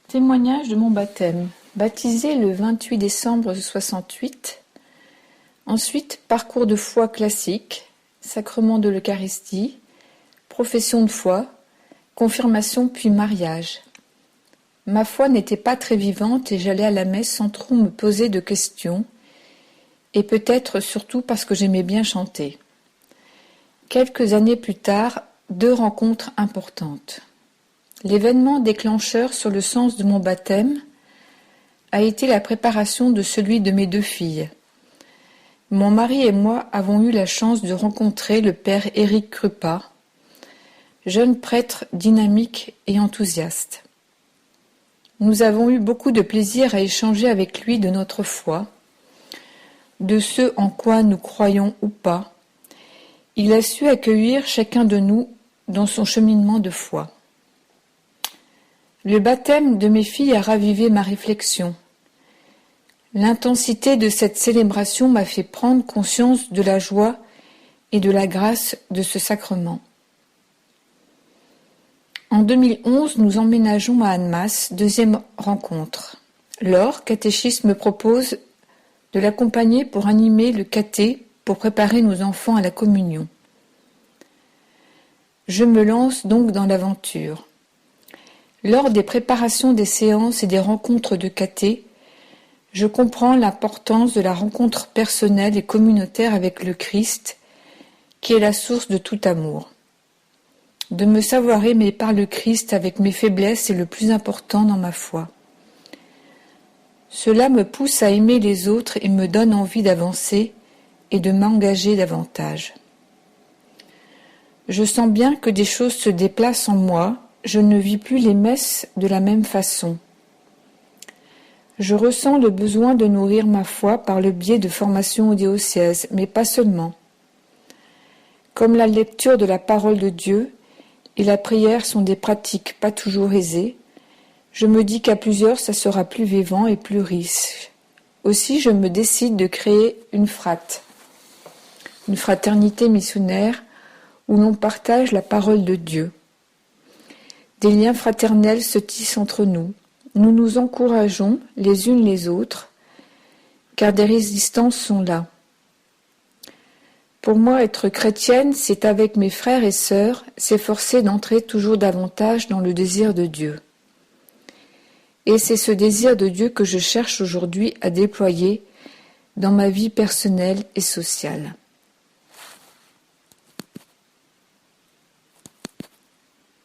Témoignage de mon baptême. Baptisé le 28 décembre 68. Ensuite, parcours de foi classique, sacrement de l'Eucharistie, profession de foi, confirmation puis mariage. Ma foi n'était pas très vivante et j'allais à la messe sans trop me poser de questions, et peut-être surtout parce que j'aimais bien chanter. Quelques années plus tard, 2 rencontres importantes. L'événement déclencheur sur le sens de mon baptême a été la préparation de celui de mes 2 filles. Mon mari et moi avons eu la chance de rencontrer le père Éric Krupa, jeune prêtre dynamique et enthousiaste. Nous avons eu beaucoup de plaisir à échanger avec lui de notre foi, de ce en quoi nous croyons ou pas. Il a su accueillir chacun de nous dans son cheminement de foi. Le baptême de mes filles a ravivé ma réflexion. L'intensité de cette célébration m'a fait prendre conscience de la joie et de la grâce de ce sacrement. En 2011, nous emménageons à Annemasse, 2e rencontre. Laure, catéchiste, me propose de l'accompagner pour animer le caté pour préparer nos enfants à la communion. Je me lance donc dans l'aventure. Lors des préparations des séances et des rencontres de caté, je comprends l'importance de la rencontre personnelle et communautaire avec le Christ, qui est la source de tout amour. De me savoir aimer par le Christ avec mes faiblesses est le plus important dans ma foi. Cela me pousse à aimer les autres et me donne envie d'avancer et de m'engager davantage. Je sens bien que des choses se déplacent en moi. Je ne vis plus les messes de la même façon. Je ressens le besoin de nourrir ma foi par le biais de formations au diocèse, mais pas seulement. Comme la lecture de la parole de Dieu et la prière sont des pratiques pas toujours aisées, je me dis qu'à plusieurs ça sera plus vivant et plus riche. Aussi je me décide de créer une fraternité missionnaire où l'on partage la parole de Dieu. Des liens fraternels se tissent entre nous. Nous nous encourageons les unes les autres, car des résistances sont là. Pour moi, être chrétienne, c'est avec mes frères et sœurs s'efforcer d'entrer toujours davantage dans le désir de Dieu. Et c'est ce désir de Dieu que je cherche aujourd'hui à déployer dans ma vie personnelle et sociale.